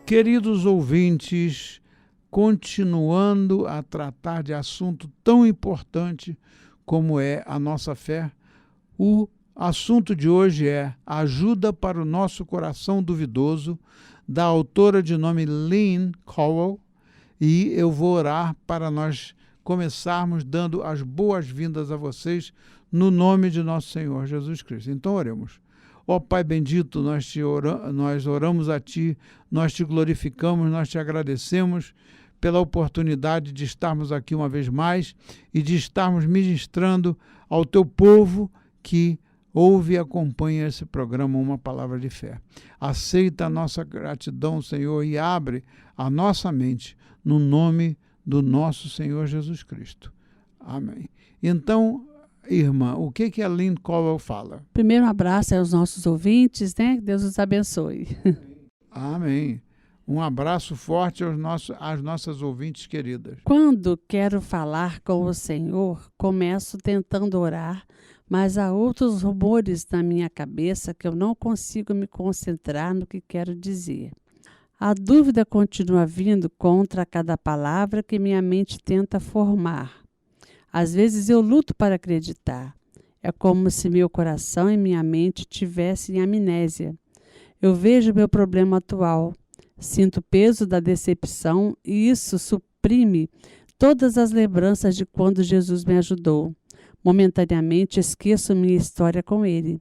Queridos ouvintes, continuando a tratar de assunto tão importante como é a nossa fé, o assunto de hoje é Ajuda para o Nosso Coração Duvidoso, da autora de nome Lynn Cowell, e eu vou orar para nós começarmos dando as boas-vindas a vocês no nome de nosso Senhor Jesus Cristo. Então oremos. Ó Pai bendito, nós oramos a Ti, nós Te glorificamos, nós Te agradecemos pela oportunidade de estarmos aqui uma vez mais e de estarmos ministrando ao Teu povo que ouve e acompanha esse programa, Uma Palavra de Fé. Aceita a nossa gratidão, Senhor, e abre a nossa mente no nome do nosso Senhor Jesus Cristo. Amém. Então, irmã, o que a Lynn Cowell fala? Primeiro, um abraço aos nossos ouvintes, né? Que Deus os abençoe. Amém. Um abraço forte às nossas ouvintes queridas. Quando quero falar com o Senhor, começo tentando orar, mas há outros rumores na minha cabeça que eu não consigo me concentrar no que quero dizer. A dúvida continua vindo contra cada palavra que minha mente tenta formar. Às vezes eu luto para acreditar. É como se meu coração e minha mente tivessem amnésia. Eu vejo meu problema atual, sinto o peso da decepção e isso suprime todas as lembranças de quando Jesus me ajudou. Momentaneamente esqueço minha história com Ele.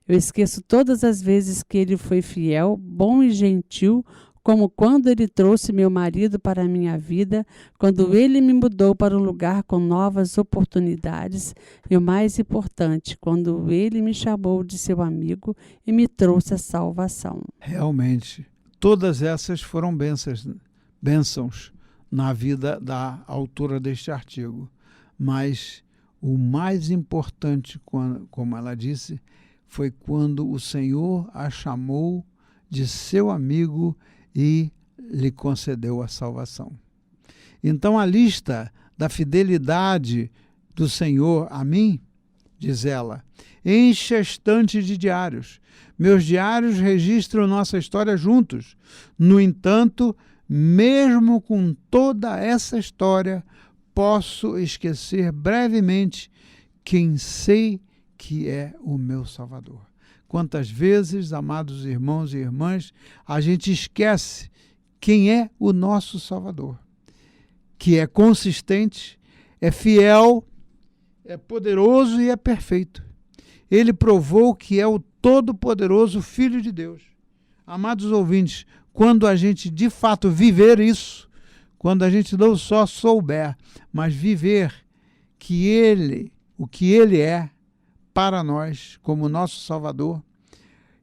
Eu esqueço todas as vezes que Ele foi fiel, bom e gentil, como quando Ele trouxe meu marido para a minha vida, quando Ele me mudou para um lugar com novas oportunidades e o mais importante, quando Ele me chamou de seu amigo e me trouxe a salvação. Realmente, todas essas foram bênçãos na vida da autora deste artigo, mas o mais importante, como ela disse, foi quando o Senhor a chamou de seu amigo e lhe concedeu a salvação. Então a lista da fidelidade do Senhor a mim, diz ela, enche a estante de diários. Meus diários registram nossa história juntos. No entanto, mesmo com toda essa história, posso esquecer brevemente quem sei que é o meu Salvador. Quantas vezes, amados irmãos e irmãs, a gente esquece quem é o nosso Salvador, que é consistente, é fiel, é poderoso e é perfeito. Ele provou que é o todo-poderoso Filho de Deus. Amados ouvintes, quando a gente de fato viver isso, quando a gente não só souber, mas viver o que Ele é para nós, como nosso Salvador,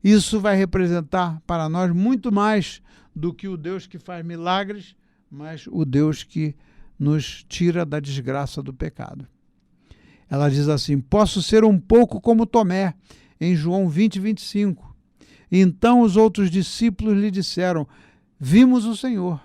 isso vai representar para nós muito mais do que o Deus que faz milagres, mas o Deus que nos tira da desgraça do pecado. Ela diz assim, posso ser um pouco como Tomé, em João 20, 25. Então os outros discípulos lhe disseram, vimos o Senhor.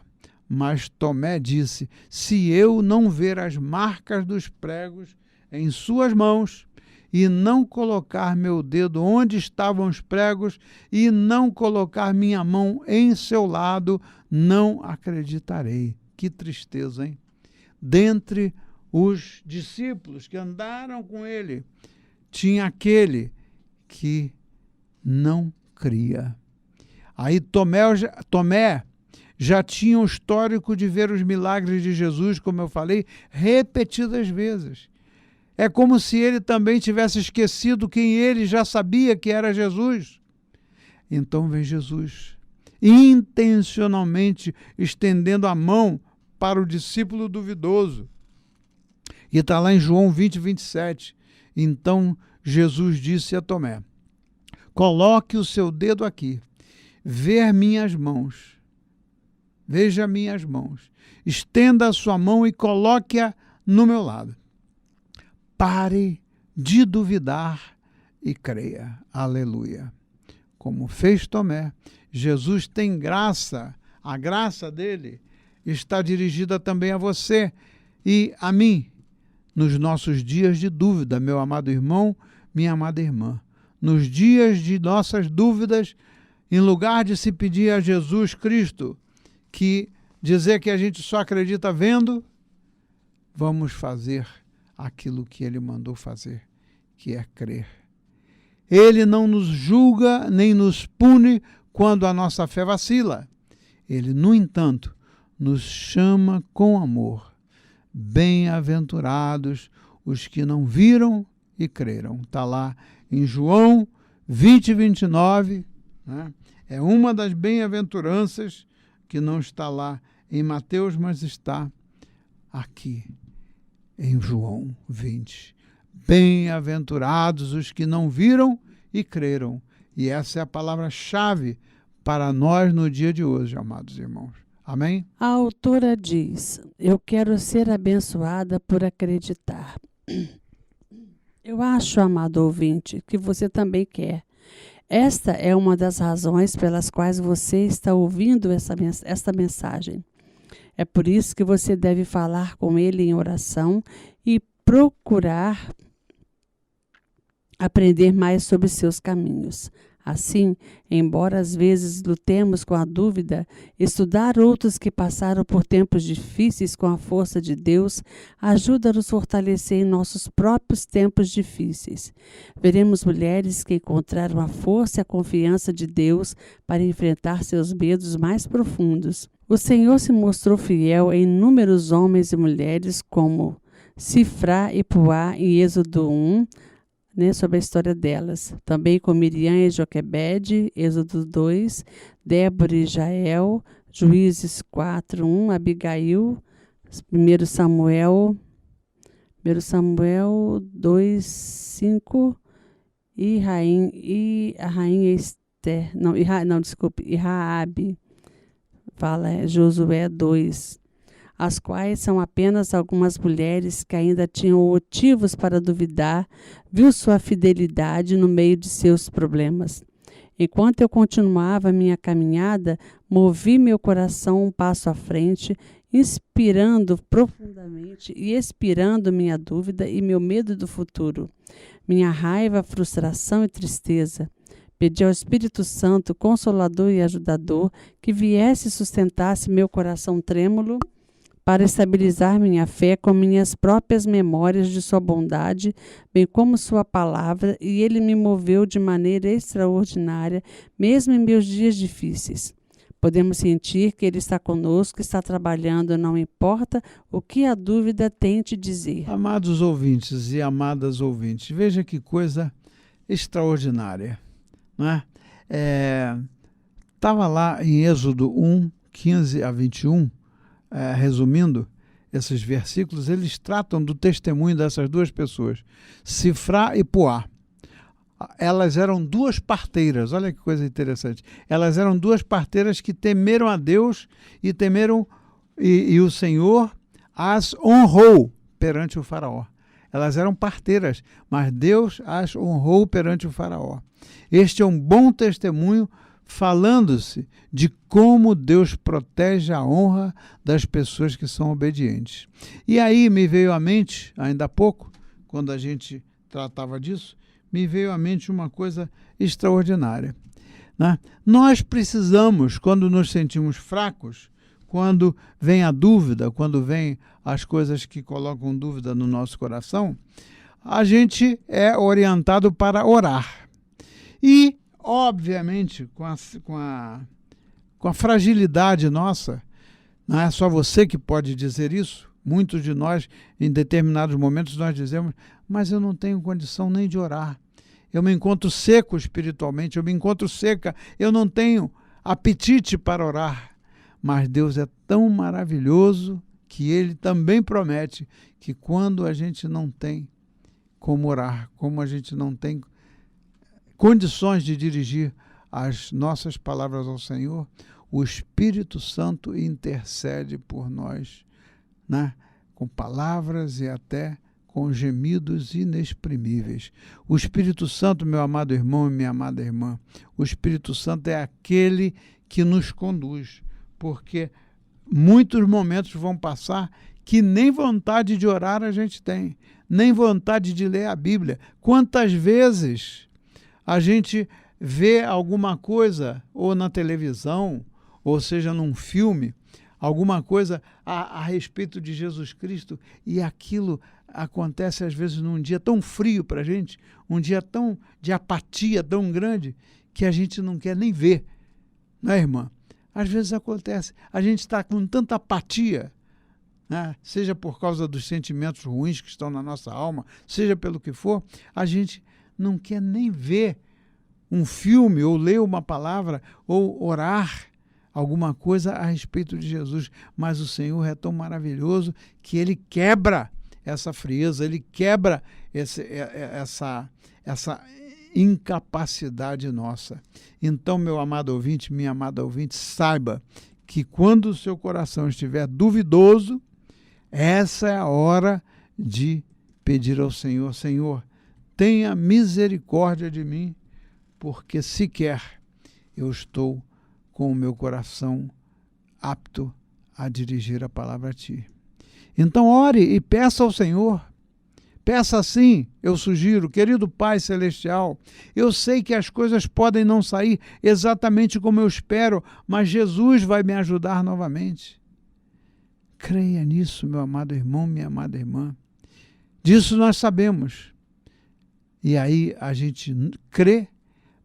Mas Tomé disse, se eu não ver as marcas dos pregos em suas mãos, e não colocar meu dedo onde estavam os pregos, e não colocar minha mão em seu lado, não acreditarei. Que tristeza, hein? Dentre os discípulos que andaram com ele, tinha aquele que não cria. Aí Tomé já tinha o histórico de ver os milagres de Jesus, como eu falei, repetidas vezes. É como se ele também tivesse esquecido quem ele já sabia que era Jesus. Então vem Jesus, intencionalmente estendendo a mão para o discípulo duvidoso. E está lá em João 20, 27. Então Jesus disse a Tomé, coloque o seu dedo aqui, veja minhas mãos, estenda a sua mão e coloque-a no meu lado. Pare de duvidar e creia. Aleluia. Como fez Tomé, Jesus tem graça. A graça dele está dirigida também a você e a mim nos nossos dias de dúvida, meu amado irmão, minha amada irmã. Nos dias de nossas dúvidas, em lugar de se pedir a Jesus Cristo que dizer que a gente só acredita vendo, vamos fazer aquilo que ele mandou fazer, que é crer. Ele não nos julga nem nos pune quando a nossa fé vacila. Ele, no entanto, nos chama com amor. Bem-aventurados os que não viram e creram. Está lá em João 20, 29. Né? É uma das bem-aventuranças que não está lá em Mateus, mas está aqui em João 20. Bem-aventurados os que não viram e creram. E essa é a palavra-chave para nós no dia de hoje, amados irmãos. Amém? A autora diz: eu quero ser abençoada por acreditar. Eu acho, amado ouvinte, que você também quer. Esta é uma das razões pelas quais você está ouvindo esta mensagem. É por isso que você deve falar com ele em oração e procurar aprender mais sobre seus caminhos. Assim, embora às vezes lutemos com a dúvida, estudar outros que passaram por tempos difíceis com a força de Deus ajuda a nos fortalecer em nossos próprios tempos difíceis. Veremos mulheres que encontraram a força e a confiança de Deus para enfrentar seus medos mais profundos. O Senhor se mostrou fiel em inúmeros homens e mulheres como Sifrá e Puá em Êxodo 1, sobre a história delas. Também com Miriam e Joquebede, Êxodo 2, Débora e Jael, Juízes 4, 1, Abigail, 1 Samuel 2, 5 e a rainha Esther, e Raabe, fala Josué 2. As quais são apenas algumas mulheres que ainda tinham motivos para duvidar, viu sua fidelidade no meio de seus problemas. Enquanto eu continuava minha caminhada, movi meu coração um passo à frente, inspirando profundamente e expirando minha dúvida e meu medo do futuro, minha raiva, frustração e tristeza. Pedi ao Espírito Santo, Consolador e Ajudador, que viesse e sustentasse meu coração trêmulo, para estabilizar minha fé com minhas próprias memórias de sua bondade, bem como sua palavra, e ele me moveu de maneira extraordinária, mesmo em meus dias difíceis. Podemos sentir que ele está conosco, está trabalhando, não importa o que a dúvida tente dizer. Amados ouvintes e amadas ouvintes, veja que coisa extraordinária. Não é? Estava lá em Êxodo 1, 15 a 21, resumindo esses versículos, eles tratam do testemunho dessas duas pessoas, Sifrá e Puá. Elas eram duas parteiras, olha que coisa interessante. Elas eram duas parteiras que temeram a Deus e temeram, e o Senhor as honrou perante o faraó. Elas eram parteiras, mas Deus as honrou perante o faraó. Este é um bom testemunho falando-se de como Deus protege a honra das pessoas que são obedientes. E aí me veio à mente, ainda há pouco, quando a gente tratava disso, me veio à mente uma coisa extraordinária. Né? Nós precisamos, quando nos sentimos fracos, quando vem a dúvida, quando vem as coisas que colocam dúvida no nosso coração, a gente é orientado para orar. E obviamente, com a fragilidade nossa, não é só você que pode dizer isso, muitos de nós, em determinados momentos, nós dizemos, mas eu não tenho condição nem de orar. Eu me encontro seco espiritualmente, eu me encontro seca, eu não tenho apetite para orar. Mas Deus é tão maravilhoso que Ele também promete que quando a gente não tem como orar, como a gente não tem condições de dirigir as nossas palavras ao Senhor, o Espírito Santo intercede por nós, né? Com palavras e até com gemidos inexprimíveis. O Espírito Santo, meu amado irmão e minha amada irmã, o Espírito Santo é aquele que nos conduz, porque muitos momentos vão passar que nem vontade de orar a gente tem, nem vontade de ler a Bíblia. Quantas vezes a gente vê alguma coisa, ou na televisão, ou seja num filme, alguma coisa a respeito de Jesus Cristo, e aquilo acontece às vezes num dia tão frio para a gente, um dia tão de apatia tão grande, que a gente não quer nem ver, não é, irmã? Às vezes acontece, a gente está com tanta apatia, né? Seja por causa dos sentimentos ruins que estão na nossa alma, seja pelo que for, a gente não quer nem ver um filme, ou ler uma palavra, ou orar alguma coisa a respeito de Jesus. Mas o Senhor é tão maravilhoso que Ele quebra essa frieza, Ele quebra essa incapacidade nossa. Então, meu amado ouvinte, minha amada ouvinte, saiba que quando o seu coração estiver duvidoso, essa é a hora de pedir ao Senhor: Senhor, tenha misericórdia de mim, porque sequer eu estou com o meu coração apto a dirigir a palavra a Ti. Então ore e peça ao Senhor. Peça assim, eu sugiro, querido Pai Celestial, eu sei que as coisas podem não sair exatamente como eu espero, mas Jesus vai me ajudar novamente. Creia nisso, meu amado irmão, minha amada irmã. Disso nós sabemos. E aí a gente crê,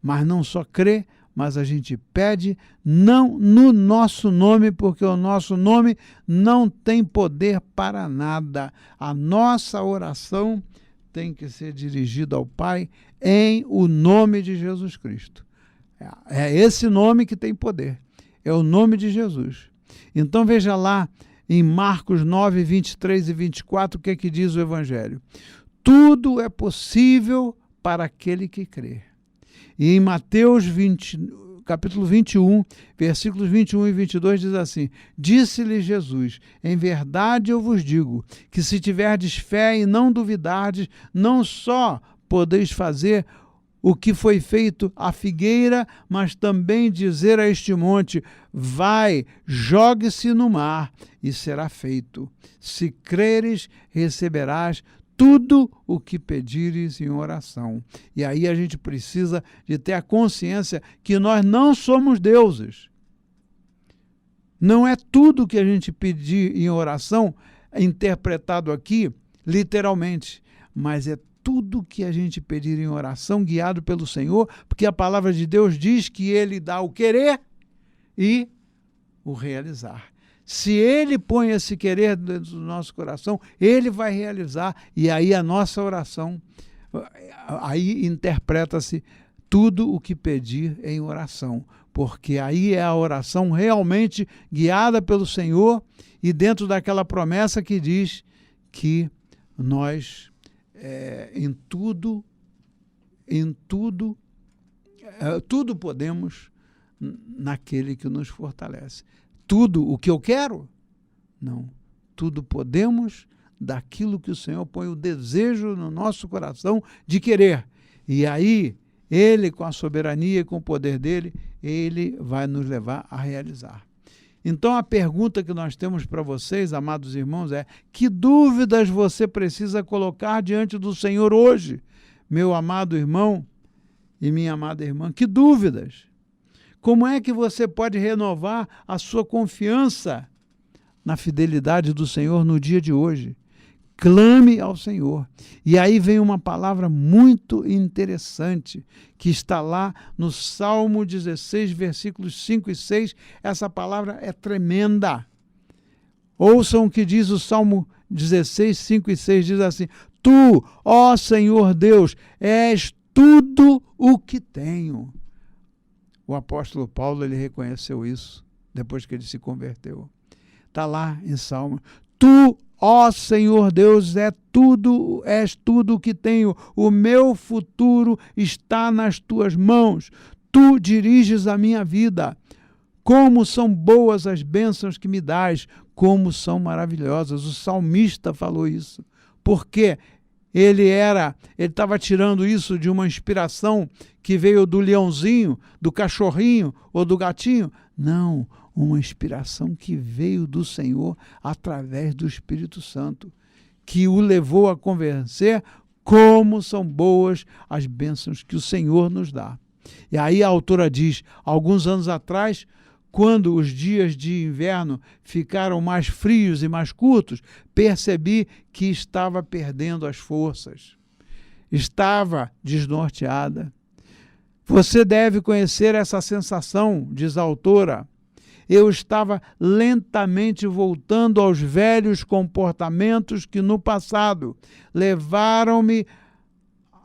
mas não só crê, mas a gente pede, não no nosso nome, porque o nosso nome não tem poder para nada. A nossa oração tem que ser dirigida ao Pai em o nome de Jesus Cristo. É esse nome que tem poder, é o nome de Jesus. Então veja lá em Marcos 9, 23 e 24, o que é que diz o Evangelho? Tudo é possível para aquele que crê. E em Mateus capítulo 21, versículos 21 e 22 diz assim: Disse-lhe Jesus, em verdade eu vos digo, que se tiverdes fé e não duvidardes, não só podeis fazer o que foi feito à figueira, mas também dizer a este monte: vai, jogue-se no mar, e será feito. Se creres, receberás tudo o que pedires em oração. E aí a gente precisa de ter a consciência que nós não somos deuses. Não é tudo que a gente pedir em oração, interpretado aqui literalmente, mas é tudo que a gente pedir em oração, guiado pelo Senhor, porque a palavra de Deus diz que Ele dá o querer e o realizar. Se Ele põe esse querer dentro do nosso coração, Ele vai realizar, e aí a nossa oração, aí interpreta-se tudo o que pedir em oração, porque aí é a oração realmente guiada pelo Senhor e dentro daquela promessa que diz que nós, tudo podemos naquele que nos fortalece. Tudo o que eu quero? Não. Tudo podemos daquilo que o Senhor põe o desejo no nosso coração de querer. E aí, Ele, com a soberania e com o poder dEle, Ele vai nos levar a realizar. Então, a pergunta que nós temos para vocês, amados irmãos, é: que dúvidas você precisa colocar diante do Senhor hoje? Meu amado irmão e minha amada irmã, que dúvidas? Como é que você pode renovar a sua confiança na fidelidade do Senhor no dia de hoje? Clame ao Senhor. E aí vem uma palavra muito interessante, que está lá no Salmo 16, versículos 5 e 6. Essa palavra é tremenda. Ouçam o que diz o Salmo 16, 5 e 6. Diz assim: Tu, ó Senhor Deus, és tudo o que tenho. O apóstolo Paulo, ele reconheceu isso depois que ele se converteu. Está lá em Salmo. Tu, ó Senhor Deus, és tudo o que tenho. O meu futuro está nas tuas mãos. Tu diriges a minha vida. Como são boas as bênçãos que me dás, como são maravilhosas. O salmista falou isso. Por quê? Ele estava tirando isso de uma inspiração que veio do leãozinho, do cachorrinho ou do gatinho? Não, uma inspiração que veio do Senhor através do Espírito Santo, que o levou a convencer como são boas as bênçãos que o Senhor nos dá. E aí a autora diz: alguns anos atrás, quando os dias de inverno ficaram mais frios e mais curtos, percebi que estava perdendo as forças. Estava desnorteada. Você deve conhecer essa sensação, diz a autora. Eu estava lentamente voltando aos velhos comportamentos que no passado levaram-me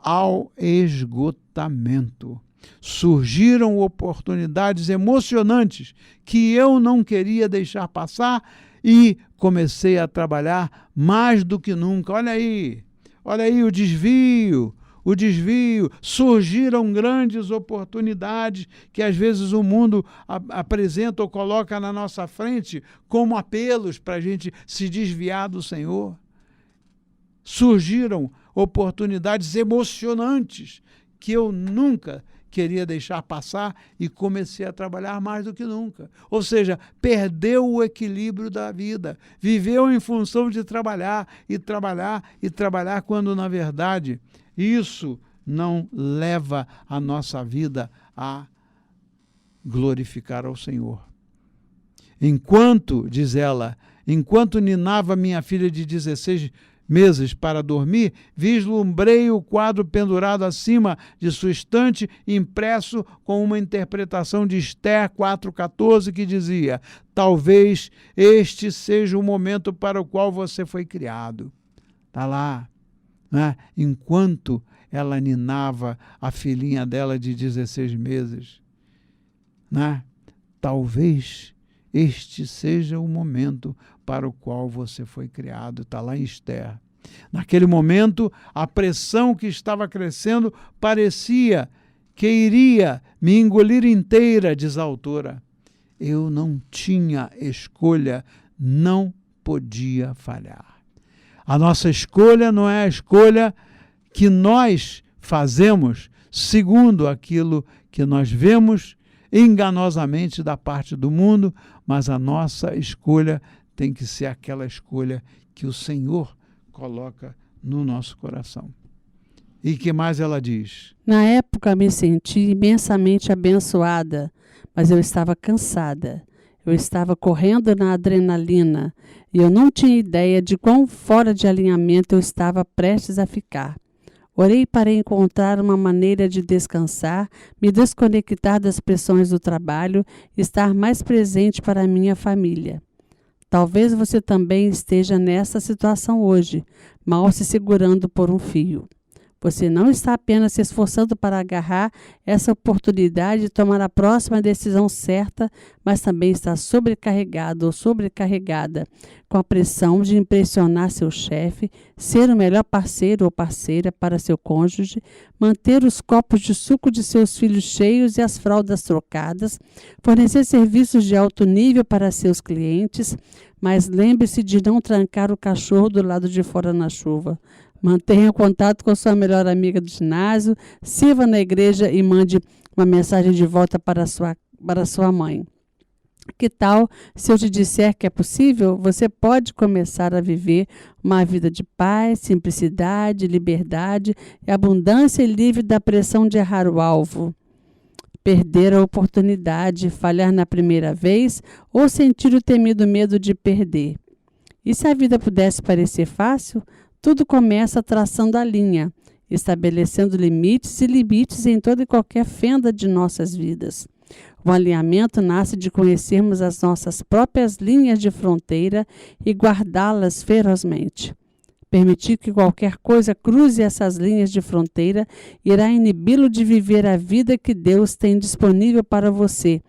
ao esgotamento. Surgiram oportunidades emocionantes que eu não queria deixar passar e comecei a trabalhar mais do que nunca. Olha aí o desvio. Surgiram grandes oportunidades que às vezes o mundo apresenta ou coloca na nossa frente como apelos para a gente se desviar do Senhor. Surgiram oportunidades emocionantes que eu nunca queria deixar passar e comecei a trabalhar mais do que nunca. Ou seja, perdeu o equilíbrio da vida, viveu em função de trabalhar, quando na verdade isso não leva a nossa vida a glorificar ao Senhor. Diz ela, enquanto ninava minha filha de 16 meses para dormir, vislumbrei o quadro pendurado acima de sua estante, impresso com uma interpretação de Esther 4,14, que dizia: talvez este seja o momento para o qual você foi criado. Está lá, né? Enquanto ela ninava a filhinha dela de 16 meses. Né? Talvez este seja o momento para o qual você foi criado. Está lá em Esther. Naquele momento, a pressão que estava crescendo parecia que iria me engolir inteira, diz a autora. Eu não tinha escolha, não podia falhar. A nossa escolha não é a escolha que nós fazemos segundo aquilo que nós vemos enganosamente da parte do mundo, mas a nossa escolha tem que ser aquela escolha que o Senhor coloca no nosso coração. E que mais ela diz? Na época me senti imensamente abençoada, mas eu estava cansada. Eu estava correndo na adrenalina e eu não tinha ideia de quão fora de alinhamento eu estava prestes a ficar. Orei para encontrar uma maneira de descansar, me desconectar das pressões do trabalho e estar mais presente para a minha família. Talvez você também esteja nessa situação hoje, mal se segurando por um fio. Você não está apenas se esforçando para agarrar essa oportunidade de tomar a próxima decisão certa, mas também está sobrecarregado ou sobrecarregada com a pressão de impressionar seu chefe, ser o melhor parceiro ou parceira para seu cônjuge, manter os copos de suco de seus filhos cheios e as fraldas trocadas, fornecer serviços de alto nível para seus clientes, mas lembre-se de não trancar o cachorro do lado de fora na chuva. Mantenha contato com sua melhor amiga do ginásio, sirva na igreja e mande uma mensagem de volta para sua mãe. Que tal se eu te disser que é possível? Você pode começar a viver uma vida de paz, simplicidade, liberdade e abundância livre da pressão de errar o alvo, perder a oportunidade, falhar na primeira vez ou sentir o temido medo de perder. E se a vida pudesse parecer fácil? Tudo começa traçando a linha, estabelecendo limites em toda e qualquer fenda de nossas vidas. O alinhamento nasce de conhecermos as nossas próprias linhas de fronteira e guardá-las ferozmente. Permitir que qualquer coisa cruze essas linhas de fronteira irá inibi-lo de viver a vida que Deus tem disponível para você,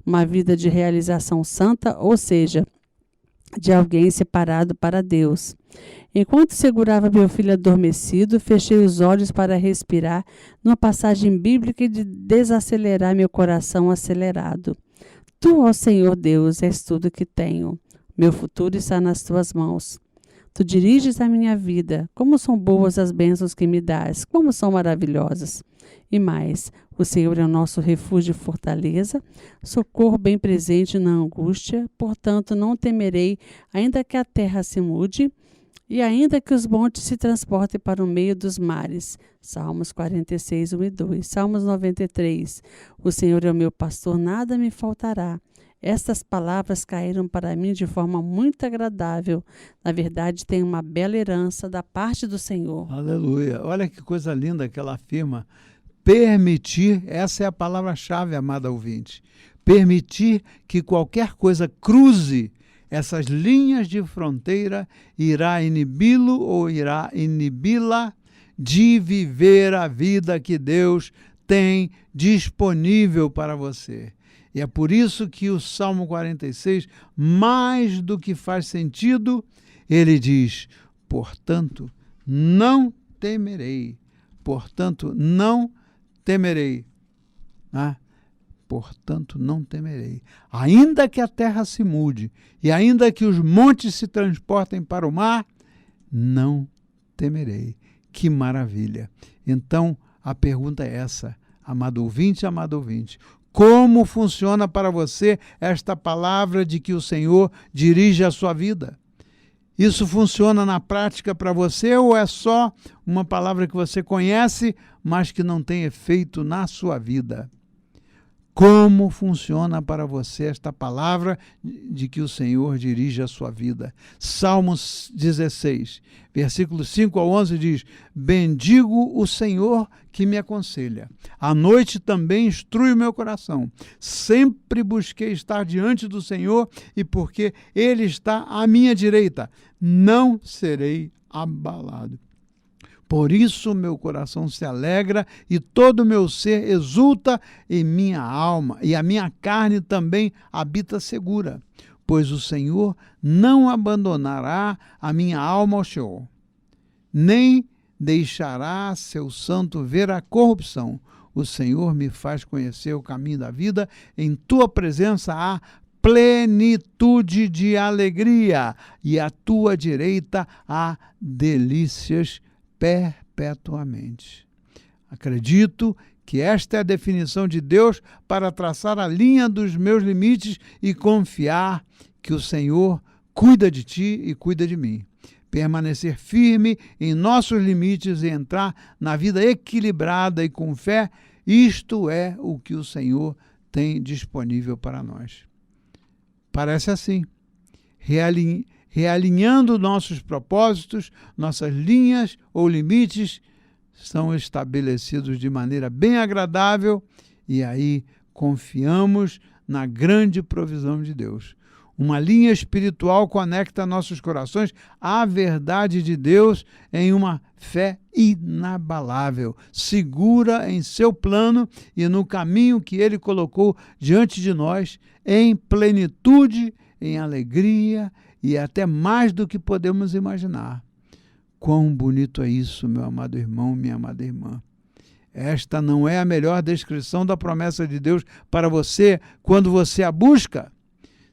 uma vida de realização santa, ou seja, de alguém separado para Deus. Enquanto segurava meu filho adormecido, fechei os olhos para respirar numa passagem bíblica e de desacelerar meu coração acelerado. Tu, ó Senhor Deus, és tudo que tenho. Meu futuro está nas tuas mãos. Tu diriges a minha vida. Como são boas as bênçãos que me dás, como são maravilhosas. E mais, o Senhor é o nosso refúgio e fortaleza, socorro bem presente na angústia, portanto não temerei, ainda que a terra se mude, e ainda que os montes se transportem para o meio dos mares. Salmos 46, 1 e 2. Salmos 93. O Senhor é o meu pastor, nada me faltará. Estas palavras caíram para mim de forma muito agradável. Na verdade, tenho uma bela herança da parte do Senhor. Aleluia. Olha que coisa linda que ela afirma. Permitir, essa é a palavra-chave, amada ouvinte. Permitir que qualquer coisa cruze essas linhas de fronteira irá inibi-lo ou irá inibi-la de viver a vida que Deus tem disponível para você. E é por isso que o Salmo 46, mais do que faz sentido, ele diz: portanto, não temerei. Portanto, não temerei. Portanto, não temerei. Ainda que a terra se mude e ainda que os montes se transportem para o mar, não temerei. Que maravilha! Então, a pergunta é essa, amado ouvinte, amado ouvinte. Como funciona para você esta palavra de que o Senhor dirige a sua vida? Isso funciona na prática para você ou é só uma palavra que você conhece, mas que não tem efeito na sua vida? Como funciona para você esta palavra de que o Senhor dirige a sua vida? Salmos 16, versículos 5 ao 11 diz: bendigo o Senhor que me aconselha. À noite também instrui o meu coração. Sempre busquei estar diante do Senhor e porque Ele está à minha direita, não serei abalado. Por isso meu coração se alegra e todo o meu ser exulta em minha alma, e a minha carne também habita segura, pois o Senhor não abandonará a minha alma ao Sheol, nem deixará seu santo ver a corrupção. O Senhor me faz conhecer o caminho da vida, em tua presença há plenitude de alegria, e à tua direita há delícias perpetuamente. Acredito que esta é a definição de Deus para traçar a linha dos meus limites e confiar que o Senhor cuida de ti e cuida de mim. Permanecer firme em nossos limites e entrar na vida equilibrada e com fé, isto é o que o Senhor tem disponível para nós. Parece assim. Realinhando nossos propósitos, nossas linhas ou limites são estabelecidos de maneira bem agradável e aí confiamos na grande provisão de Deus. Uma linha espiritual conecta nossos corações à verdade de Deus em uma fé inabalável, segura em seu plano e no caminho que Ele colocou diante de nós, em plenitude, em alegria e até mais do que podemos imaginar. Quão bonito é isso, meu amado irmão, minha amada irmã. Esta não é a melhor descrição da promessa de Deus para você quando você a busca?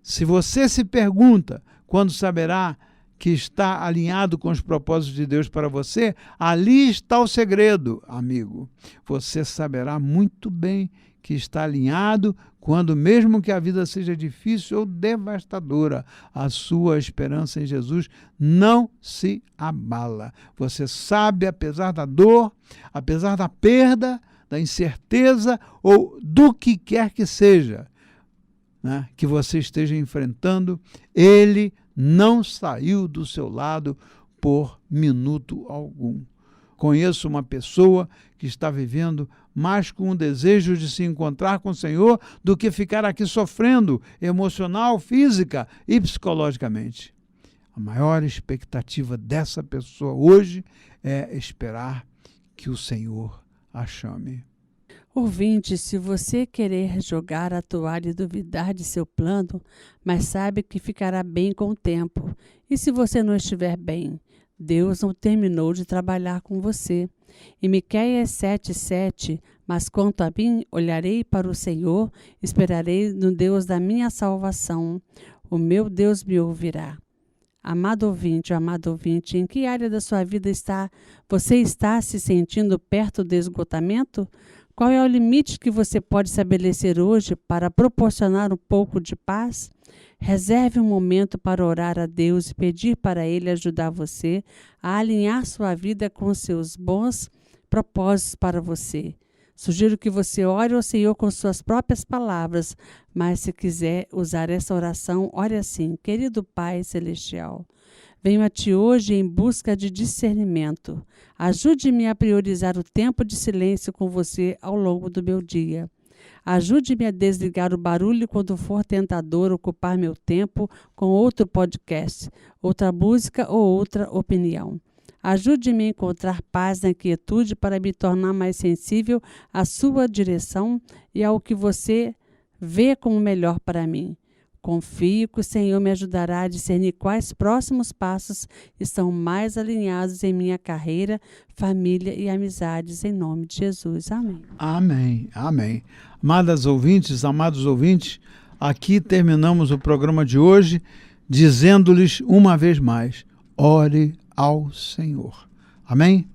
Se você se pergunta quando saberá que está alinhado com os propósitos de Deus para você, ali está o segredo, amigo. Você saberá muito bem que está alinhado quando, mesmo que a vida seja difícil ou devastadora, a sua esperança em Jesus não se abala. Você sabe, apesar da dor, apesar da perda, da incerteza ou do que quer que seja, né, que você esteja enfrentando, Ele não saiu do seu lado por minuto algum. Conheço uma pessoa que está vivendo mais com o desejo de se encontrar com o Senhor do que ficar aqui sofrendo emocional, física e psicologicamente. A maior expectativa dessa pessoa hoje é esperar que o Senhor a chame. Ouvinte, se você querer jogar a toalha e duvidar de seu plano, mas sabe que ficará bem com o tempo, e se você não estiver bem, Deus não terminou de trabalhar com você. Em Miqueias 7:7, mas quanto a mim, olharei para o Senhor, esperarei no Deus da minha salvação. O meu Deus me ouvirá. Amado ouvinte, em que área da sua vida você está se sentindo perto do esgotamento? Qual é o limite que você pode estabelecer hoje para proporcionar um pouco de paz? Reserve um momento para orar a Deus e pedir para Ele ajudar você a alinhar sua vida com seus bons propósitos para você. Sugiro que você ore ao Senhor com suas próprias palavras, mas se quiser usar essa oração, ore assim: querido Pai Celestial, venho a Ti hoje em busca de discernimento. Ajude-me a priorizar o tempo de silêncio com você ao longo do meu dia. Ajude-me a desligar o barulho quando for tentador ocupar meu tempo com outro podcast, outra música ou outra opinião. Ajude-me a encontrar paz na quietude para me tornar mais sensível à sua direção e ao que você vê como melhor para mim. Confio que o Senhor me ajudará a discernir quais próximos passos estão mais alinhados em minha carreira, família e amizades, em nome de Jesus. Amém. Amém, amém. Amados ouvintes, aqui terminamos o programa de hoje, dizendo-lhes uma vez mais, ore ao Senhor. Amém?